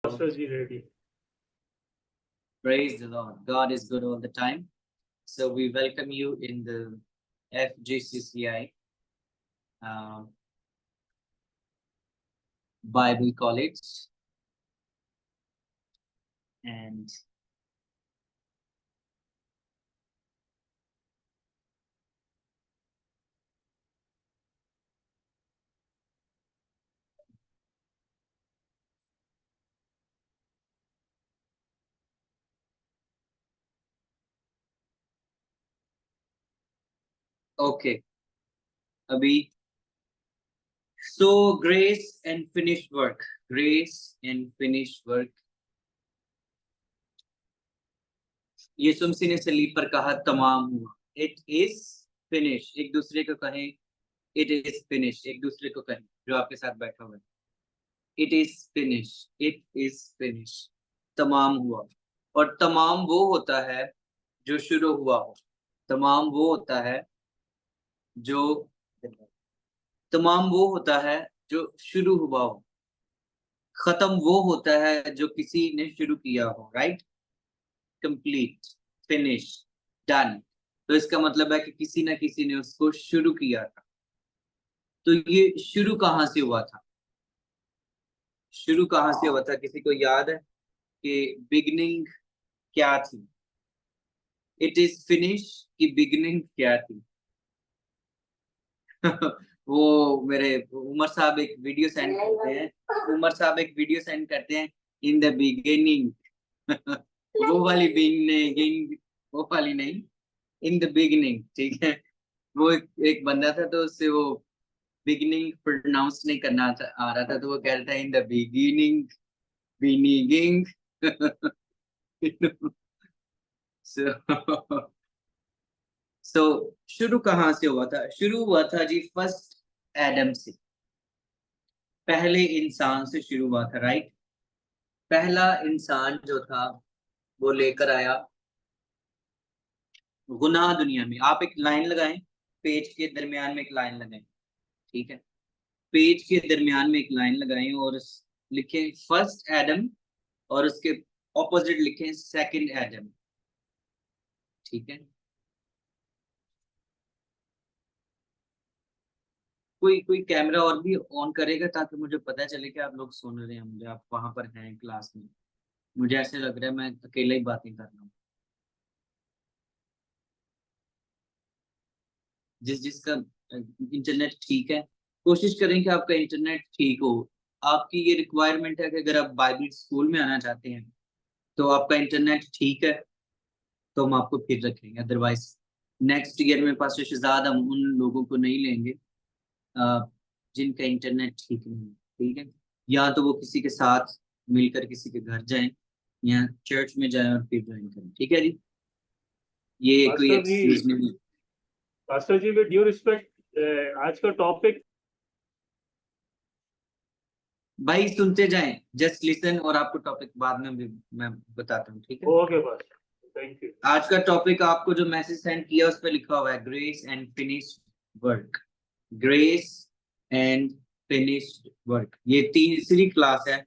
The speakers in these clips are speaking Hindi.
Pastor ji ready. Praise the Lord. God is good all the time. So we welcome you in the FGCCI Bible College. And okay, Abhi. So grace and finished work. Grace and finished work. यीशु मसीह ने सलीब पर कहा तमाम हुआ. It is finished. एक दूसरे को कहें it is finished. एक दूसरे को कहें जो आपके साथ बैठा हुआ है. It is finished. It is finished. तमाम हुआ. और तमाम वो होता है जो शुरू हुआ हो. तमाम वो होता है जो तमाम वो होता है जो शुरू हुआ हो. खत्म वो होता है जो किसी ने शुरू किया हो. राइट. Complete, finish, done. तो इसका मतलब है कि किसी ना किसी ने उसको शुरू किया था. तो ये शुरू कहाँ से हुआ था? शुरू कहाँ से हुआ था? किसी को याद है कि बिगिनिंग क्या थी? इट इज फिनिश की बिगिनिंग क्या थी? वो मेरे उमर साहब एक वीडियो सेंड करते हैं. उमर साहब एक वीडियो सेंड करते हैं इन द बिगिनिंग. वो वाली बिगिनिंग, वो वाली नहीं, इन द बिगिनिंग. ठीक है. वो एक बंदा था तो उससे वो बिगिनिंग प्रोनाउंस नहीं करना आ रहा था, तो वो कह रहा था इन द बिगिनिंग, बिगिनिंग. सो शुरू कहाँ से हुआ था? शुरू हुआ था जी फर्स्ट एडम से. पहले इंसान से शुरू हुआ था. राइट. पहला इंसान जो था वो लेकर आया गुनाह दुनिया में. आप एक लाइन लगाएं, पेज के दरमियान में एक लाइन लगाएं. ठीक है. पेज के दरमियान में एक लाइन लगाएं और लिखें फर्स्ट एडम और उसके ऑपोजिट लिखें सेकंड एडम. ठीक है. कोई कैमरा और भी ऑन करेगा ताकि मुझे पता चले कि आप लोग सुन रहे हैं मुझे, आप वहां पर हैं क्लास में. मुझे ऐसे लग रहा है मैं अकेला ही बातें कर रहा हूँ. जिसका इंटरनेट ठीक है, कोशिश करें कि आपका इंटरनेट ठीक हो. आपकी ये रिक्वायरमेंट है कि अगर आप बाइबल स्कूल में आना चाहते हैं तो आपका इंटरनेट ठीक है तो हम आपको फिर रखेंगे. अदरवाइज नेक्स्ट ईयर में पास शहजाद हम उन लोगों को नहीं लेंगे जिनका इंटरनेट ठीक नहीं है. ठीक है. या तो वो किसी के साथ मिलकर किसी के घर जाएं या चर्च में जाएं और फिर ज्वाइन करें. ठीक है जी. ये कोई एक्सक्यूज नहीं. Pastor ji with due respect, आज का टॉपिक भाई सुनते जाएं, जस्ट लिसन, और आपको टॉपिक बाद में भी मैं बताता हूँ. ठीक है. ओके बस, थैंक यू. आज का टॉपिक आपको जो मैसेज सेंड किया उस पर लिखा हुआ है grace and finished work. Grace and finished work. ये तीसरी क्लास है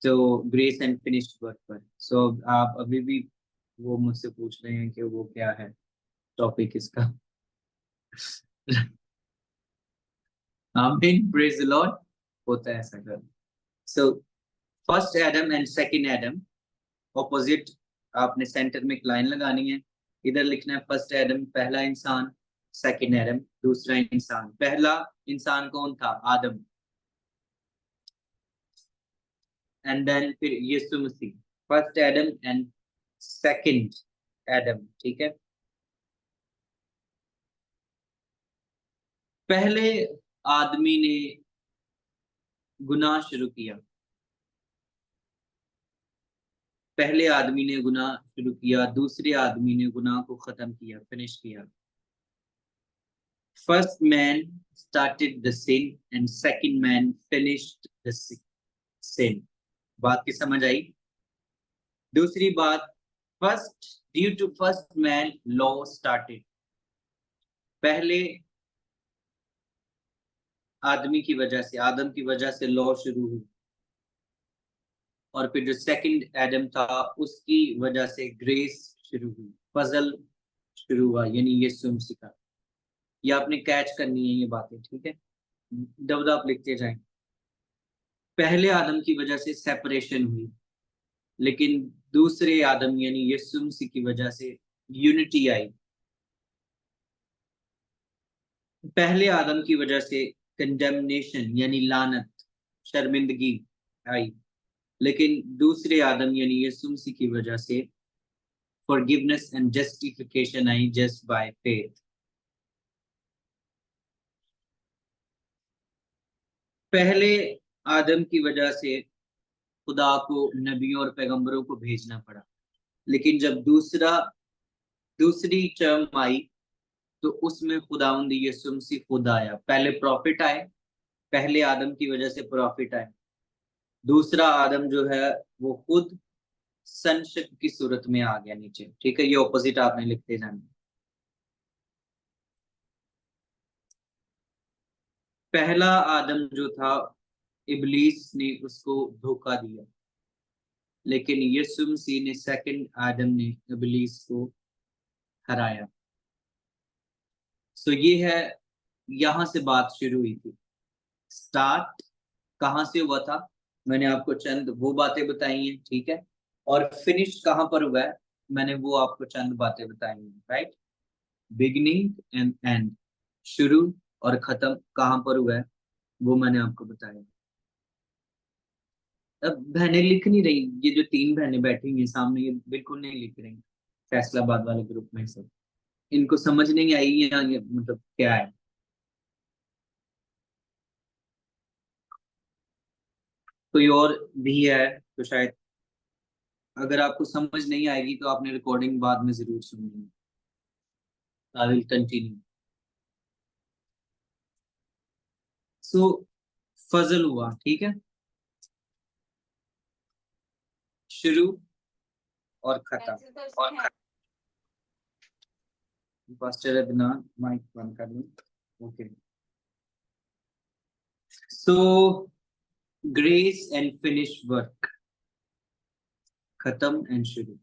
तो ग्रेस एंड फिनिश्ड वर्क पर. सो आप अभी भी वो मुझसे पूछ रहे हैं कि वो क्या है टॉपिक इसका. आमीन. Praise the Lord. होता है ऐसा कर. So first Adam and second Adam opposite. आपने सेंटर में एक लाइन लगानी है. इधर लिखना है फर्स्ट एडम पहला इंसान, सेकंड एडम दूसरा इंसान. पहला इंसान कौन था? आदम. एंड देन फिर यीशु मसीह. First Adam and second Adam. ठीक है. पहले आदमी ने गुनाह शुरू किया. पहले आदमी ने गुनाह शुरू किया, दूसरे आदमी ने गुनाह को खत्म किया, फिनिश किया. First man started the sin and second man finished the sin. बात की समझ आई? दूसरी बात, first due to first man law started. पहले आदमी की वजह से, आदम की वजह से लॉ शुरू हुई. और फिर जो सेकंड एडम था उसकी वजह से ग्रेस शुरू हुई, फजल शुरू हुआ, यानी यीशु मसीह का। ये आपने कैच करनी है ये बातें, ठीक है। दबदबा आप लिखते जाएं। पहले आदम की वजह से सेपरेशन हुई, लेकिन दूसरे आदम यानी यीशु मसीह की वजह से यूनिटी आई। पहले आदम की वजह से कंडेमनेशन यानी लानत, शर्मिंदगी आई, लेकिन दूसरे आदम यानी यीशु मसीह की वजह से forgiveness and justification I just by faith. पहले आदम की वजह से खुदा को नबियों और पैगंबरों को भेजना पड़ा, लेकिन जब दूसरी टर्म आई तो उसमें खुदावंद यीशु मसीह खुद आया। पहले प्रॉफिट आए, पहले आदम की वजह से प्रॉफिट आए, दूसरा आदम जो है वो खुद संशक की सूरत में आ गया नीचे, ठीक है। ये ऑपोजिट आपने लिखते जाना। पहला आदम जो था इब्लीस ने उसको धोखा दिया, लेकिन यीशु मसीह ने सेकंड आदम ने इब्लीस को हराया। सो ये है, यहां से बात शुरू हुई थी। स्टार्ट कहां से हुआ था, मैंने आपको चंद वो बातें बताई हैं, ठीक है। और फिनिश कहां पर हुआ है, मैंने वो आपको चंद बातें बताई हैं, राइट। बिगिनिंग एंड एंड, शुरू और खत्म कहां पर हुआ है वो मैंने आपको बताया। अब बहनें लिख नहीं रही, ये जो 3 बहनें बैठी हैं सामने, ये बिल्कुल नहीं लिख रही फैसलाबाद वाले ग्रुप में। सब इनको समझ नहीं आई या ये मतलब क्या है। कोई और भी है तो शायद, अगर आपको समझ नहीं आएगी तो आपने रिकॉर्डिंग बाद में जरूर सुननी है। I will continue. सो फजल हुआ, ठीक है, शुरू और खत्म। और पास्टर अदनान माइक बंद कर लो। Okay, so grace and finish work, खत्म एंड शुरू।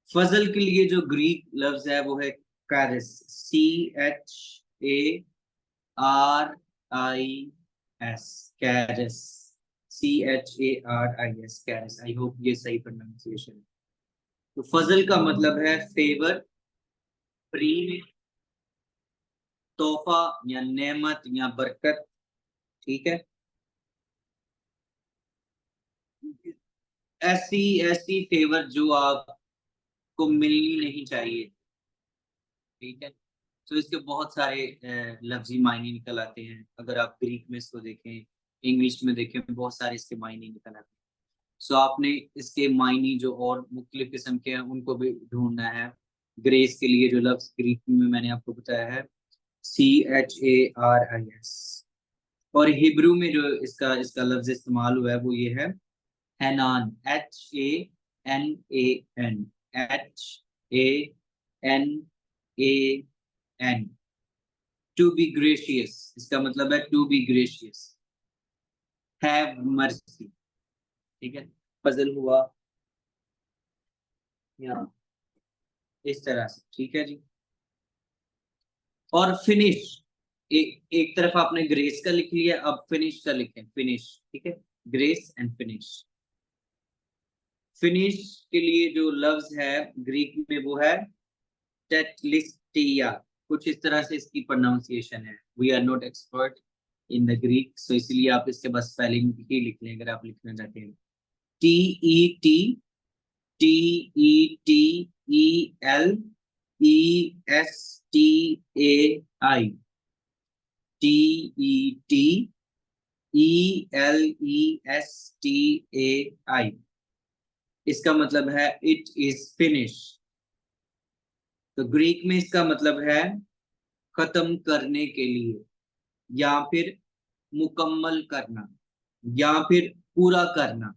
फजल के लिए जो ग्रीक लफ्ज है वो है कैरिस, CHARIS, कैरिस, CHARIS, कैरिस। आई होप ये सही प्रोनाउंसिएशन है। तो फजल का मतलब है फेवर, फ्री में, तोहफा या नेमत या बरकत, ठीक है। ऐसी ऐसी फेवर जो आपको मिलनी नहीं चाहिए, ठीक है। तो इसके बहुत सारे लफ्जी मायने निकल आते हैं। अगर आप ग्रीक में इसको देखें, इंग्लिश में देखें, बहुत सारे इसके मायने निकल आते हैं। सो आपने इसके मायने जो और मुख्तलिफ किस्म के हैं उनको भी ढूंढना है। ग्रेस के लिए जो लफ्ज ग्रीक में मैंने आपको बताया है CHARIS, और हिब्रू में जो इसका इसका लफ्ज इस्तेमाल हुआ है वो ये है हैनान, HANAN, HANAN। To be gracious, इसका मतलब है to be gracious, have mercy, ठीक है। फजल हुआ यहाँ इस तरह से, ठीक है जी। और फिनिश, एक तरफ आपने ग्रेस का लिख लिया, अब फिनिश का लिखें, फिनिश, ठीक है। Grace and finish. फिनिश के लिए जो लफ्ज है ग्रीक में वो है टेटलिस्टिया, कुछ इस तरह से इसकी प्रोनाउंसिएशन है। We are not expert in the Greek, so इसलिए आप इसके बस स्पेलिंग ही लिख लें अगर आप लिखना चाहते हैं। TETLESTAI, TETELESTAI, इसका मतलब है इट इज फिनिश। तो ग्रीक में इसका मतलब है खत्म करने के लिए, या फिर मुकम्मल करना, या फिर पूरा करना,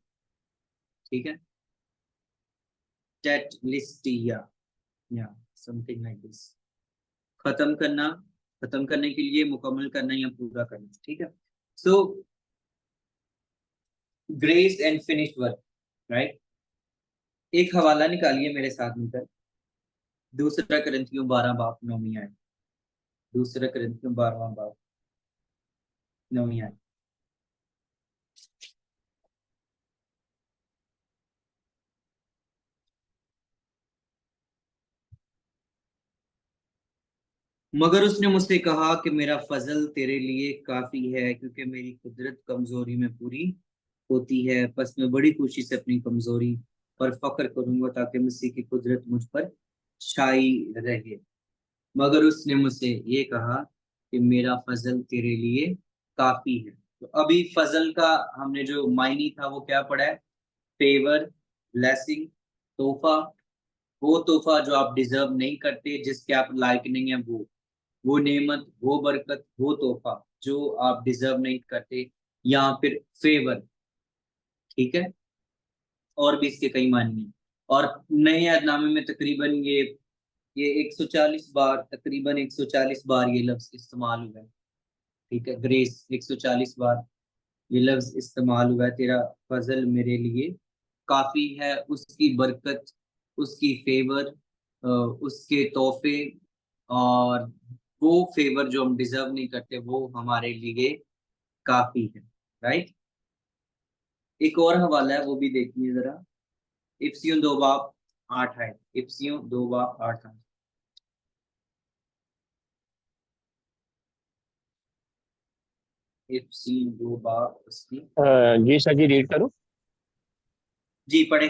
ठीक है। टेटलिस्टिया या समथिंग लाइक दिस, खत्म करना, खत्म करने के लिए, मुकम्मल करना या पूरा करना, ठीक है। So grace and finished work, right. एक हवाला निकालिए मेरे साथ मिलकर, दूसरा करंथियों 12 बाप 9वीं आयत, दूसरा करंथियों 12वां बाप 9वीं आयत। मगर उसने मुझसे कहा कि मेरा फजल तेरे लिए काफी है, क्योंकि मेरी कुदरत कमजोरी में पूरी होती है। बस मैं बड़ी खुशी से अपनी कमजोरी पर फख्र करूंगा, ताकि मसीह की कुदरत मुझ पर छाई रहे। मगर उसने मुझसे ये कहा कि मेरा फजल तेरे लिए काफी है। तो अभी फजल का हमने जो मायनी था वो क्या पढ़ा है? फेवर, ब्लेसिंग, तोहफा। वो तोहफा जो आप डिजर्व नहीं करते, जिसके आप लायक नहीं है, वो नेमत, वो बरकत, वो तोहफा जो आप डिजर्व नहीं करते, या फिर फेवर, ठीक है। और भी इसके कई मानी हैं। और नए अहदनामे में तकरीबन ये 140 बार, तकरीबन 140 बार ये लफ्ज इस्तेमाल हुआ है, ठीक है। ग्रेस 140 बार ये लफ्ज इस्तेमाल हुआ है। तेरा फजल मेरे लिए काफी है, उसकी बरकत, उसकी फेवर, उसके तोहफे, और वो फेवर जो हम डिजर्व नहीं करते, वो हमारे लिए काफी है, राइट। एक और हवाला है, वो भी देखिए जरा। इफ्सियों 2 बाब 8 है, इफ्सियों 2 बाब 8 है। इफ्सियों 2 बाब उसकी, जी सर जी, रीड करूं। जी पढ़े।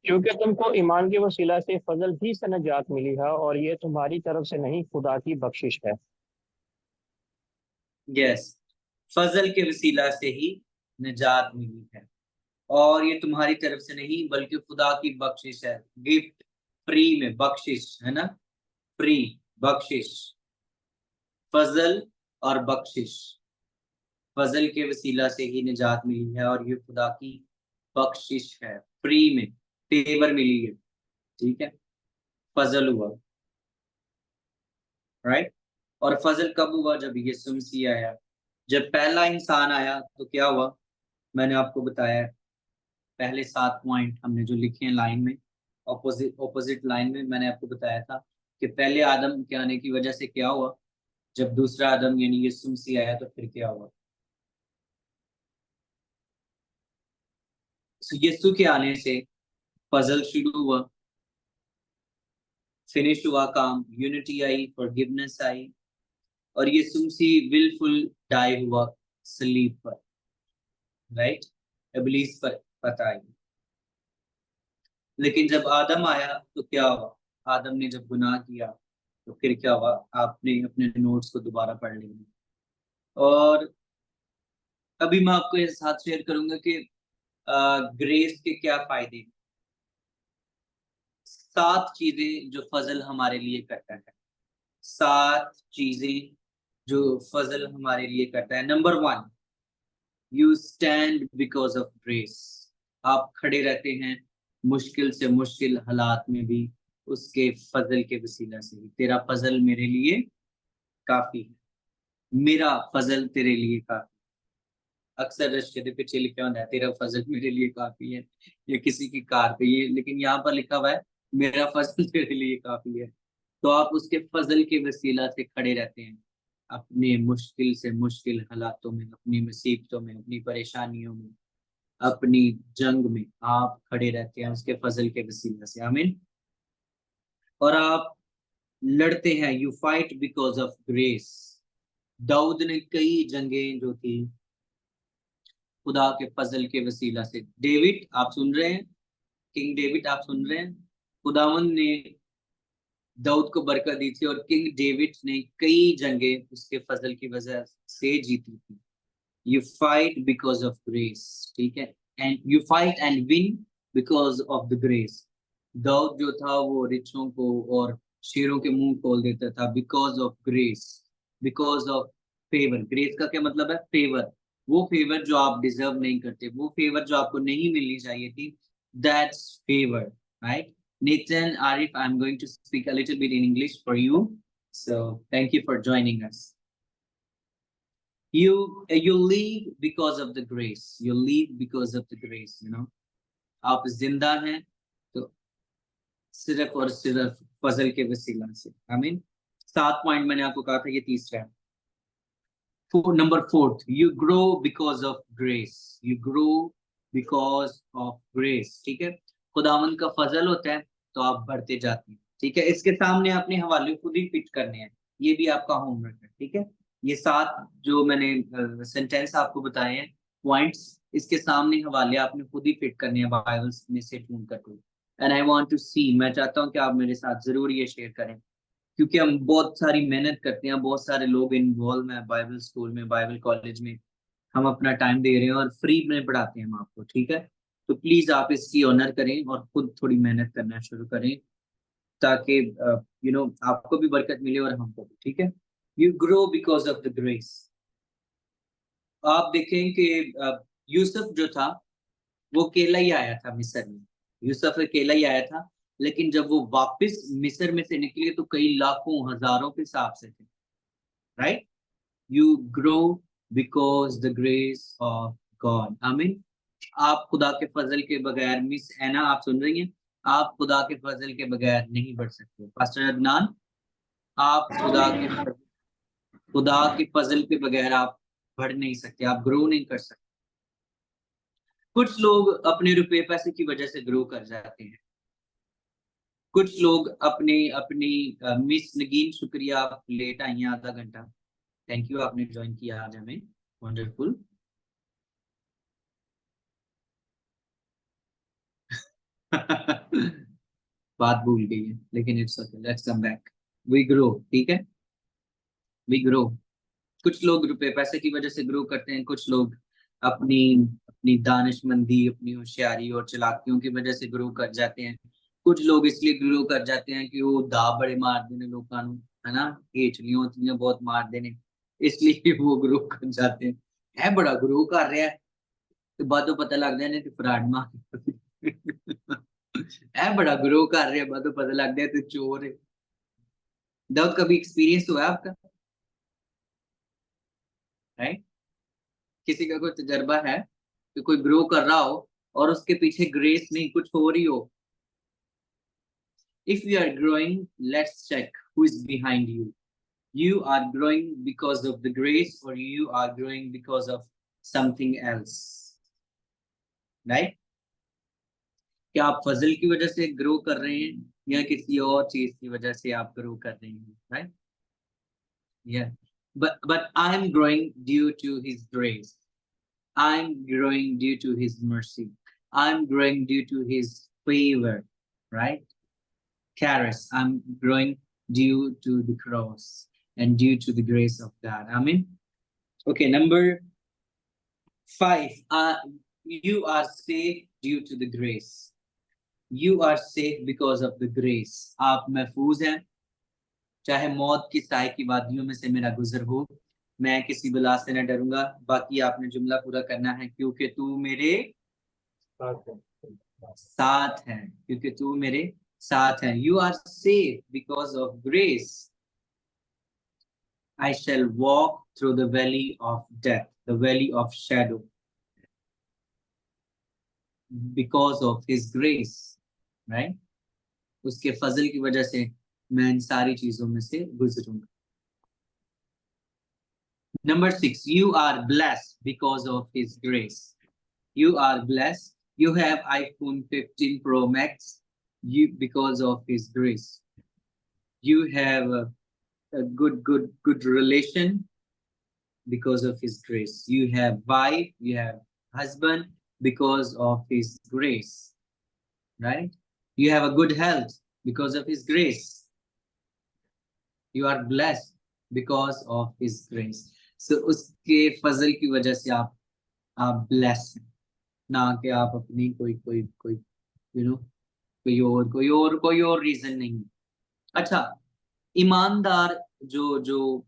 क्योंकि तुमको ईमान के वसीला से फजल ही से नजात मिली है, और ये तुम्हारी तरफ से नहीं, खुदा की बख्शिश है। यस, फजल के वसीला से ही निजात मिली है, और ये तुम्हारी तरफ से नहीं बल्कि खुदा की बख्शिश है। गिफ्ट, फ्री में बख्शिश है ना, फ्री, बख्शिश, फजल और बख्शिश। फजल के वसीला से ही निजात मिली है, और ये खुदा की बख्शिश है, फ्री में, फेवर मिली है, ठीक है। फजल हुआ, राइट। और फजल कब हुआ? जब यीशु मसीह आया, जब पहला इंसान आया तो क्या हुआ? मैंने आपको बताया है, पहले 7 पॉइंट हमने जो लिखे हैं लाइन में, ऑपोजिट लाइन में, मैंने आपको बताया था कि पहले आदम के आने की वजह से क्या हुआ, जब दूसरा आदम यानी यीशु मसीह आया तो फिर क्या हुआ। तो यीशु के आने से फजल शुरू हुआ, फिनिश हुआ काम, यूनिटी आई, फॉरगिवनेस आई, और यीशु मसीह विलफुल डाई हुआ सलीब पर, राइट, इब्लीस पर पता आई। लेकिन जब आदम आया तो क्या हुआ? आदम ने जब गुनाह किया तो फिर क्या हुआ? आपने अपने नोट्स को दोबारा पढ़ लेंगे। और अभी मैं आपको ये साथ शेयर करूंगा कि ग्रेस के क्या फायदे। 7 चीजें जो फजल हमारे लिए करता है, 7 चीजें जो फजल हमारे लिए करता है। Number 1, you stand because of grace. आप खड़े रहते हैं मुश्किल से मुश्किल हालात में भी उसके फजल के वसीला से ही। तेरा फजल मेरे लिए काफी है, मेरा फजल तेरे लिए काफी। अक्सर रश के पीछे लिखा होता है तेरा फजल मेरे लिए काफी है, या किसी की कार पे ये, लेकिन यहाँ पर लिखा हुआ है मेरा फजल तेरे लिए काफी है। तो आप उसके फजल के वसीला से खड़े रहते हैं अपने मुश्किल से मुश्किल हालातों में, अपनी मुसीबतों में, अपनी परेशानियों में, अपनी जंग में आप खड़े रहते हैं उसके फजल के वसीला से, आमीन। और आप लड़ते हैं, you fight because of grace. Daud ने कई जंगें जो थी खुदा के फजल के वसीला से। डेविड, आप सुन रहे हैं? किंग डेविड, आप सुन रहे हैं? खुदावंद ने दाऊद को बरकत दी थी, और किंग डेविड ने कई जंगें उसके फजल की वजह से जीती थी। You fight because of grace, ठीक है, and you fight and win because of the grace. Daud जो था वो रिछों को और शेरों के मुंह खोल देता था, because of grace, because of favour. Grace का क्या मतलब है? फेवर, वो फेवर जो आप डिजर्व नहीं करते, वो फेवर जो आपको नहीं मिलनी चाहिए थी, that's favour, right. Nathan, Arif, I'm going to speak a little bit in English for you, so thank you for joining us. You live because of the grace. You live because of the grace, you know. आप जिंदा हैं तो सिर्फ और सिर्फ फजल के वसीला से। आई मीन 7 पॉइंट मैंने आपको कहा था, ये तीसरा है। Number 4, you grow because of grace. You grow because of grace. ठीक है, खुदावंद का फजल होता है तो आप बढ़ते जाते हैं। ठीक है, इसके सामने अपने हवाले खुद ही फिट करने हैं, ये भी आपका होमवर्क है। ठीक है, ये 7 जो मैंने सेंटेंस आपको बताए हैं, पॉइंट्स, इसके सामने हवाले आपने खुद ही फिट करने हैं बाइबल में से ढूंढ कर। एंड आई वांट टू सी, मैं चाहता हूं कि आप मेरे साथ जरूर ये शेयर करें, क्योंकि हम बहुत सारी मेहनत करते हैं, बहुत सारे लोग इन्वॉल्व हैं बाइबल स्कूल में, बाइबल कॉलेज में, हम अपना टाइम दे रहे हैं और फ्री में पढ़ाते हैं हम आपको। ठीक है, तो प्लीज आप इसकी ऑनर करें और खुद थोड़ी मेहनत करना शुरू करें, ताकि यू नो आपको भी बरकत मिले और हमको भी। ठीक है, you grow because of the grace. आप देखें कि यूसुफ जो था वो अकेला ही आया था मिस्र में, यूसुफ अकेला ही आया था, लेकिन जब वो वापस मिस्र में से निकले तो कई लाखों हजारों के हिसाब से थे। Right, you grow because the grace of God. आमीन। आप खुदा के फजल के बगैर, मिस एना आप सुन रही हैं, आप खुदा के फजल के बगैर नहीं बढ़ सकते। पास्टर अदनान, आप खुदा के फजल के बगैर आप बढ़ नहीं सकते, आप ग्रो नहीं कर सकते। कुछ लोग अपने रुपए पैसे की वजह से ग्रो कर जाते हैं, कुछ लोग अपनी मिस नगीन, शुक्रिया आप लेट आई हैं आधा घंटा, थैंक यू, आपने ज्वाइन किया आज हमें, वंडरफुल। बात भूल गई है, लेकिन it's okay, let's come back. We grow, ठीक है, वी ग्रो। कुछ लोग रुपए पैसे की वजह से ग्रो करते हैं, कुछ लोग अपनी अपनी दानिशमंदी, अपनी होशियारी और चालाकियों की वजह से ग्रो कर जाते हैं। कुछ लोग इसलिए ग्रो कर जाते हैं कि वो दा बड़े मार देने लोगों को, है ना, हेचलियों बहुत मार देने, इसलिए वो ग्रो कर जाते हैं। है बड़ा ग्रो कर रहा है तो बातों पता लग जाए तो फ्रॉड मार है बड़ा ग्रो कर रहे हैं, बातों पता लग जाए तो चोर है। दाऊद, कभी एक्सपीरियंस हुआ है आपका? राइट, किसी का कोई तजर्बा है कि कोई ग्रो कर रहा हो और उसके पीछे ग्रेस नहीं, कुछ हो रही हो? If you are growing, let's check who is behind you. You are growing because of the grace, or you are growing because of something else, right? क्या आप फजल की वजह से ग्रो कर रहे हैं या किसी और चीज की वजह से आप ग्रो कर रहे हैं? Right, yeah, but I am growing due to His grace. I am growing due to His mercy. I am growing due to His favor, right? Charis, I'm growing due to the cross and due to the grace of God. Amen. Okay, number 5. You are saved due to the grace. You are saved because of the grace. आप महफूज हैं, चाहे मौत की साए की वादियों में से मेरा गुजर हो, मैं किसी बला से न डरूंगा। बाकी आपने जुमला पूरा करना है, क्योंकि तू मेरे साथ है, क्योंकि तू मेरे साथ है। You are saved because of grace. I shall walk through the valley of death, the valley of shadow, because of His grace, right? उसके फजल की वजह से मैं इन सारी चीजों में से गुजरूंगा। Number 6, you are blessed because of His grace. You are blessed. You have iPhone 15 Pro Max, because of His grace. You have a good relation because of His grace. You have wife, you have husband because of His grace, right? You have a good health because of His grace. You are blessed because of His grace. So उसके फजल की वजह से आप blessed हैं, ना कि आप अपनी कोई you know कोई और रीजन नहीं। अच्छा, ईमानदार जो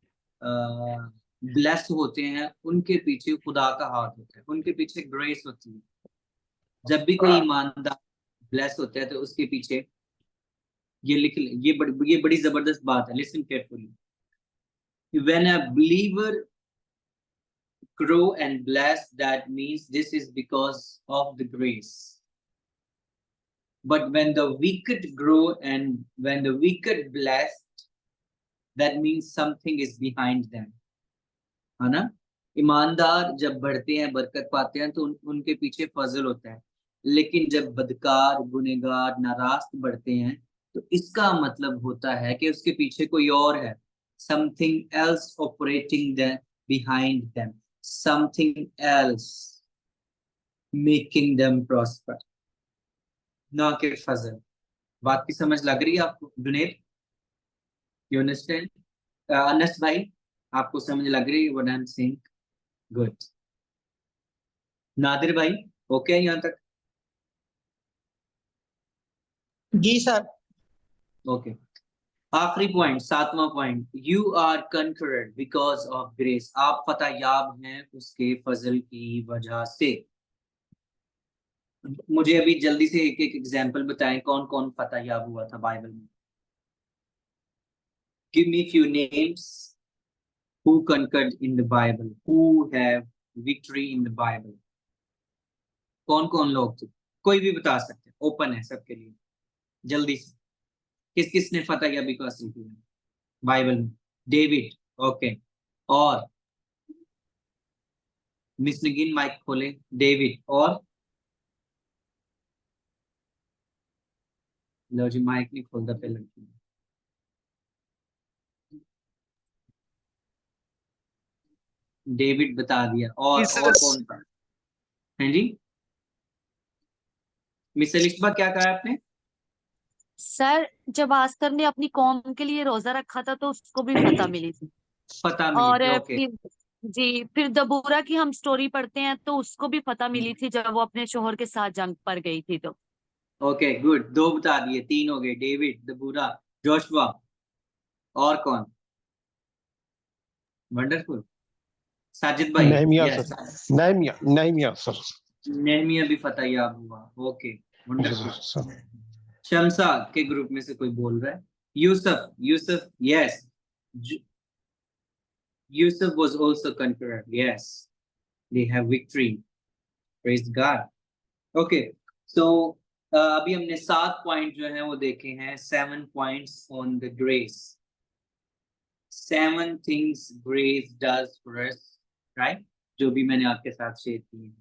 ब्लेस्ड होते हैं, उनके पीछे खुदा का हाथ होता है, उनके पीछे ग्रेस होती है। जब भी कोई ईमानदार ब्लेस्ड होता है तो उसके पीछे ये लिख ले, ये बड़ी जबरदस्त बात है, listen carefully. When a believer grow and bless, that means this is because of the grace. But when the wicked grow and when the wicked bless, that means something is behind them. है ना? ईमानदार जब बढ़ते हैं, बरकत पाते हैं, तो उनके पीछे फजल होता है। लेकिन जब बदकार, गुनहगार, नारास्त बढ़ते हैं, तो इसका मतलब होता है कि उसके पीछे कोई और है। Something else operating them behind them, something else making them prosper, ना कि फजल। बात की समझ लग रही है आपको जुनेद? You understand? अनस भाई, आपको समझ लग रही है what I'm saying? Good. Nadir भाई, ओके है यहाँ तक? जी सर। ओके। आखिरी पॉइंट, 7वां point, you are conquered because of grace. आप फतहयाब हैं उसके फजल की वजह से। मुझे अभी जल्दी से एक एक एग्जांपल बताएं, कौन कौन फतहयाब हुआ था बाइबल में। Give me few names who conquered in the Bible, who have victory in the Bible. कौन कौन लोग थे? कोई भी बता सकते हैं, ओपन है सबके लिए। जल्दी से किस किस ने फतहयाबी को हासिल किया बाइबल में? David, okay. और मिस नगीन माइक खोले। डेविड और लो जी, माइक नहीं खोलता पे लड़की। डेविड बता दिया। और कौन था? हैं जी, मिस अलिशबा क्या कहा आपने? सर, जब आस्कर ने अपनी कौम के लिए रोजा रखा था तो उसको भी फतह मिली थी। फतह मिली और थी, ओके। फिर दबूरा की हम स्टोरी पढ़ते हैं तो उसको भी फतह मिली थी जब वो अपने शोहर के साथ जंग पर गई थी। तो ओके गुड, 2 बता दिए, 3 हो गए। डेविड, दबूरा, जोशुआ, और कौन? वंडरफुल। साजिद भाई, Nehemiah sir. Nehemiah sir. Nehemiah भी फतहयाब हुआ, ओके वंडरफुल। सर। शमसा के ग्रुप में से कोई बोल रहा है? Yusuf, yes. Yusuf was also conqueror, yes. They have victory. Praise God. Okay, so अभी हमने 7 पॉइंट जो हैं वो देखे हैं। 7 points on the grace. 7 things grace does for us, right? जो भी मैंने आपके साथ शेयर किए हैं।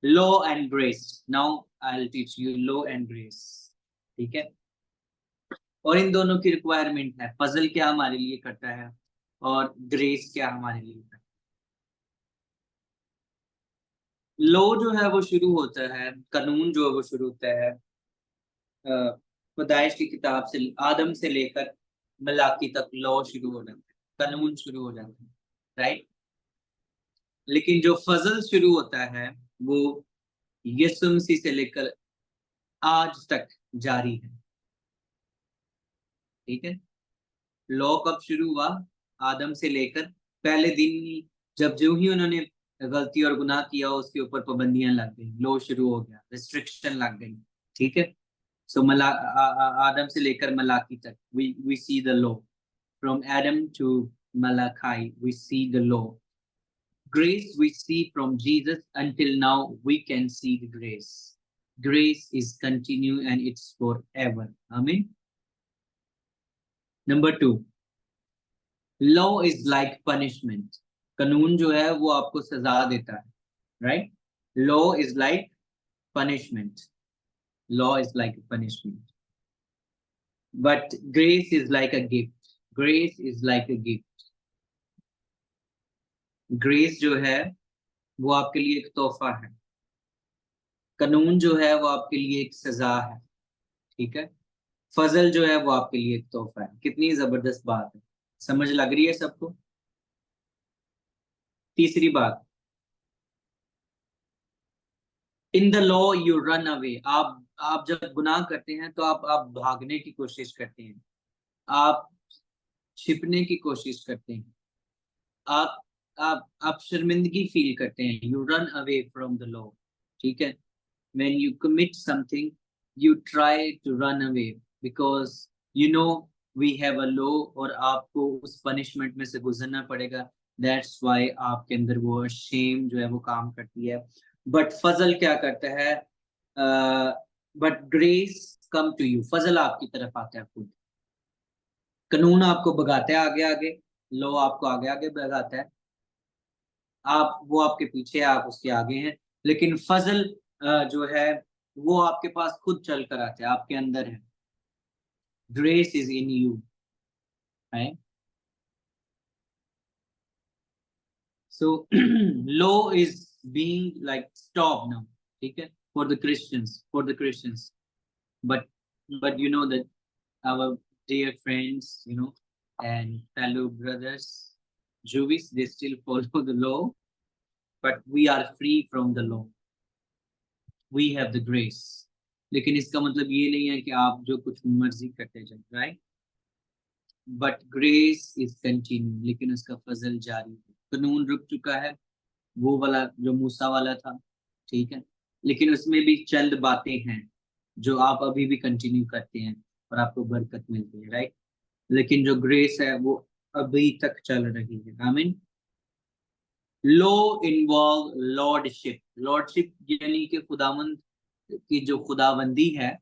Law and grace. Now I'll teach you law and grace. ठीक है? और इन दोनों की रिक्वायरमेंट है। फजल क्या हमारे लिए करता है और ग्रेस क्या हमारे लिए करता है। लॉ जो है वो शुरू होता है, कानून जो है वो शुरू होता है पैदाइश की किताब से, आदम से लेकर मलाकी तक लॉ शुरू हो जाता है, कानून शुरू हो जाता है, राइट। लेकिन जो फजल शुरू होता है वो यीशु मसीह से लेकर आज तक जारी है, ठीक है। लॉ कब शुरू हुआ? आदम से लेकर पहले दिन, जब जो ही उन्होंने गलती और गुनाह किया उसके ऊपर पाबंदियां लग गई, लॉ शुरू हो गया, रिस्ट्रिक्शन लग गई, ठीक है। सो आदम से लेकर मलाकी तक we see the law. From Adam to Malachi we see the law. Grace we see from Jesus until now we can see the grace. Grace is continue and it's forever. Amen. Number 2, law is like punishment. कानून जो है वो आपको सजा देता है, right? Law is like punishment. Law is like a punishment. But grace is like a gift. Grace is like a gift. Grace जो है वो आपके लिए एक तोहफा है। कानून जो है वो आपके लिए एक सजा है, ठीक है। फजल जो है वो आपके लिए एक तोहफा है। कितनी जबरदस्त बात है, समझ लग रही है सबको? तीसरी बात, in the law you run away. आप जब गुनाह करते हैं तो आप भागने की कोशिश करते हैं, आप छिपने की कोशिश करते हैं, आप शर्मिंदगी फील करते हैं। You run away from the law, ठीक है। When you commit something you try to run away because you know we have a law, और आपको उस पनिशमेंट में से गुजरना पड़ेगा। दैट्स वाई आपके अंदर वो शेम जो है वो काम करती है। बट फजल क्या करता है, but grace come to you, फजल आपकी तरफ आता है खुद। कानून आपको भगाता है आगे आगे, लॉ आपको आगे आगे भगाता है, आप वो आपके पीछे है, आप उसके आगे हैं, लेकिन फजल जो है वो आपके पास खुद चल कर आता है, आपके अंदर है। Grace is in you, right? So law is being like stopped now, ठीक है, for the Christians, but you know that our dear friends, you know, and fellow brothers, Jewish, they still follow the law, but we are free from the law. We have the grace. लेकिन इसका मतलब ये नहीं है कि आप जो कुछ मर्जी करते जाए, right? But grace is continue, लेकिन उसका फजल जारी है। कानून रुक चुका है, वो वाला जो मूसा वाला था, ठीक है, लेकिन उसमें भी चंद बातें हैं जो आप अभी भी कंटिन्यू करते हैं और आपको बरकत मिलती है, राइट? लेकिन जो ग्रेस है वो अभी तक चल रही है। आमीन। लॉ इन्वॉल्व लॉर्डशिप, लॉर्डशिप यानी कि खुदावंद की जो खुदाबंदी है,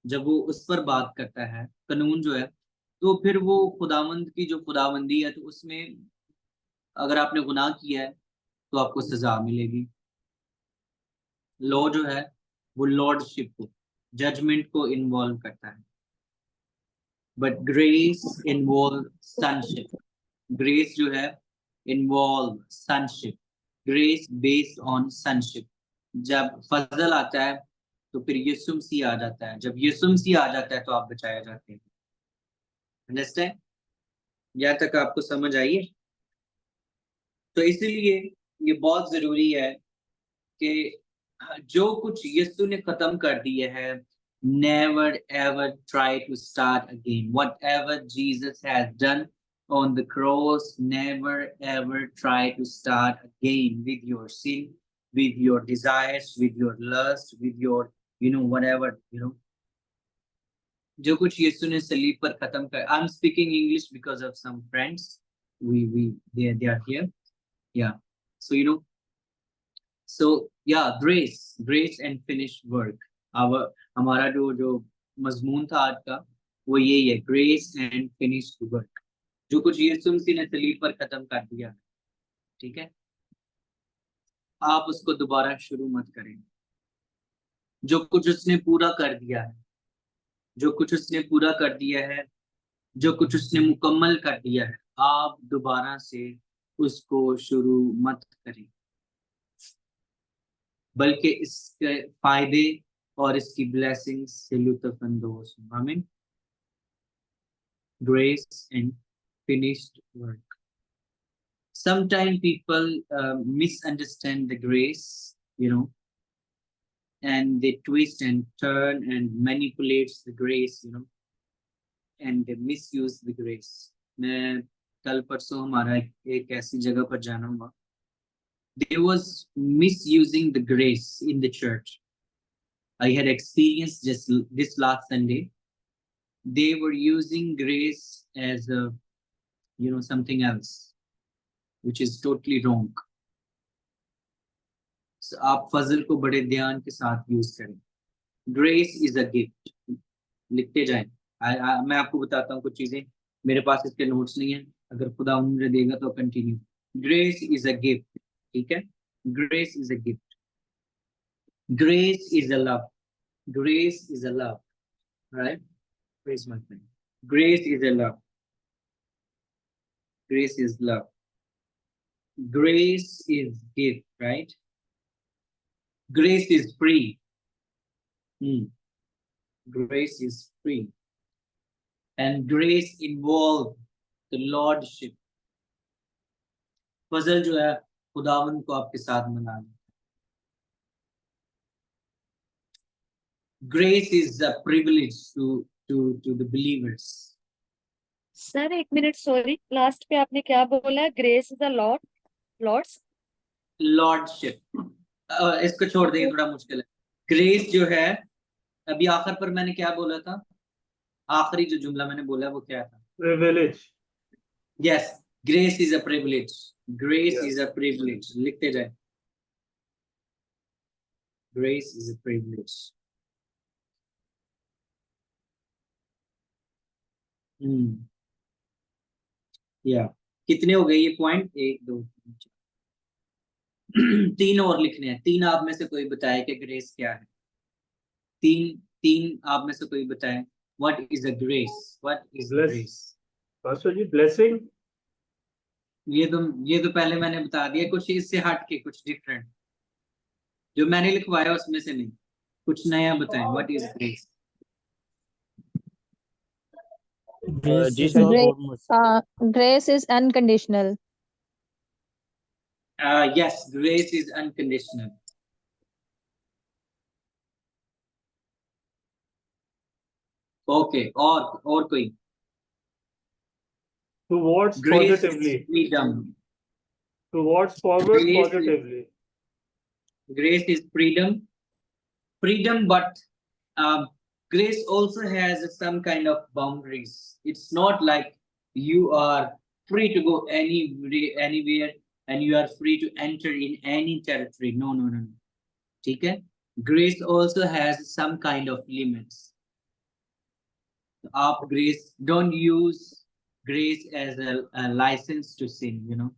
जब वो उस पर बात करता है कानून जो है, तो फिर वो खुदावंद की जो खुदाबंदी है, तो उसमें अगर आपने गुनाह किया है तो आपको सजा मिलेगी। लॉ जो है वो लॉर्डशिप को, जजमेंट को इन्वॉल्व करता है, but grace involve sonship. Grace जो है involve sonship, grace based on sonship. जब फजल आता है तो फिर यीशु मसीह आ जाता है, जब यीशु मसीह आ जाता है तो आप बचाए जाते हैं। अंडरस्टैंड? यहाँ तक आपको समझ आई है? तो इसीलिए ये बहुत जरूरी है कि जो कुछ यीशु ने खत्म कर दिया है, never ever try to start again. Whatever Jesus has done on the cross, never ever try to start again with your sin, with your desires, with your lust, with your, you know, whatever, you know. जो कुछ यीशु ने सलीब पर खत्म कर, I'm speaking English because of some friends. They are here. Yeah. So, you know, so yeah, grace and finished work. हमारा जो मजमून था आज का वो यही है, ग्रेस एंड फिनिश्ड वर्क। जो कुछ यीशु मसीह ने सलीब पर खत्म कर दिया, ठीक है, आप उसको दोबारा शुरू मत करें। जो कुछ उसने पूरा कर दिया है, जो कुछ उसने पूरा कर दिया है, जो कुछ उसने मुकम्मल कर दिया है, आप दोबारा से उसको शुरू मत करें, बल्कि इसके फायदे और इसकी ब्लेसिंग्स से लुत्फ अंदोज हो। आमीन। Grace and finished work. Sometimes people misunderstand the grace, you know, and they twist and turn and manipulates the grace, you know, and they misuse the grace. मैं कल परसों हमारा एक ऐसी जगह पर जाना हुआ, there was misusing the grace in the church. I had experienced just this last Sunday. They were using grace as a, you know, something else, which is totally wrong. So आप फजल को बड़े ध्यान के साथ यूज करें। Grace is a gift. लिखते जाएं। मैं आपको बताता हूँ कुछ चीजें, मेरे पास इसके नोट्स नहीं है, अगर खुदा उम्र देगा तो continue. Grace is a gift, ठीक है? Grace is a gift. Grace is a love. Grace is a love, right? Praise my friend. Grace is a love. Grace is love. Grace is gift, right? Grace is free. Grace is free. And grace involves the lordship. फजल जो है खुदावंद को आपके साथ मनाना। Grace is a privilege to the believers. Sir एक मिनट, सॉरी, लास्ट पे आपने क्या बोला? Grace is a lord, lords Lordship. इसको छोड़ देंगे, थोड़ा मुश्किल है। ग्रेस जो है, अभी आखिर पर मैंने क्या बोला था, आखिरी जो जुमला मैंने बोला वो क्या था? Privilege. Yes, grace is a privilege. Grace Yeah. is a privilege. लिखते जाए. Grace is a privilege. या कितने हो गए ये पॉइंट? 1 2 3 और लिखने हैं. 3 आप में से कोई बताए कि ग्रेस क्या है? 3 आप में से कोई बताए. What is a grace? What is Bless. grace? Pastor ji, blessing. ये तो पहले मैंने बता दिया. कुछ इससे हट के कुछ डिफरेंट जो मैंने लिखवाया उसमें से नहीं, कुछ नया बताएं. What is grace? जी sir. Grace is unconditional. Yes, grace is unconditional. Okay, और कोई? Towards Grace positively. is freedom. Towards forward Grace is- positively. Grace is freedom, but grace also has some kind of boundaries. It's not like you are free to go anywhere and you are free to enter in any territory. No. ठीक है? Grace also has some kind of limits. आप grace, don't use grace as a license to sin, you know.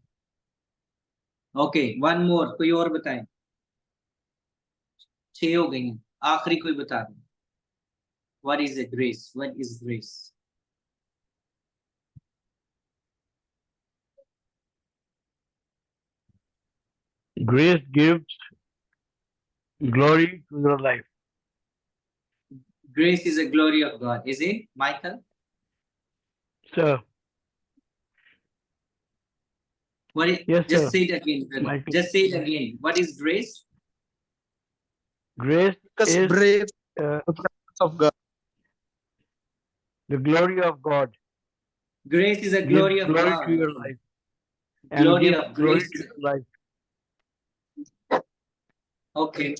Okay, one more. कोई और बताएं. 6 हो गई हैं. आखिरी कोई बता दे. What is a grace? What is grace? Grace gives glory to your life. Grace is a glory of God. Is it, Michael? Sir, What is, Yes, just sir. say it again, brother. Michael. Just say it again. What is grace? grace Because is brave uh, of God. the glory of God. Grace is a Gives glory of glory God. to your life. And Glory gives of glory grace. to your life. Okay.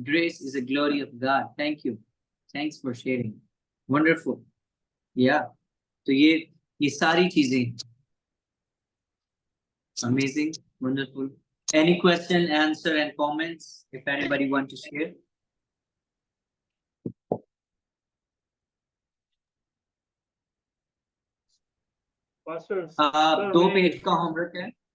Grace is a glory of God. Thank you. Thanks for sharing. Wonderful. Yeah. तो ये सारी चीजें. Amazing. Wonderful. Any question, answer, and comments? If anybody want to share. Pastor. 2 page का होमवर्क है.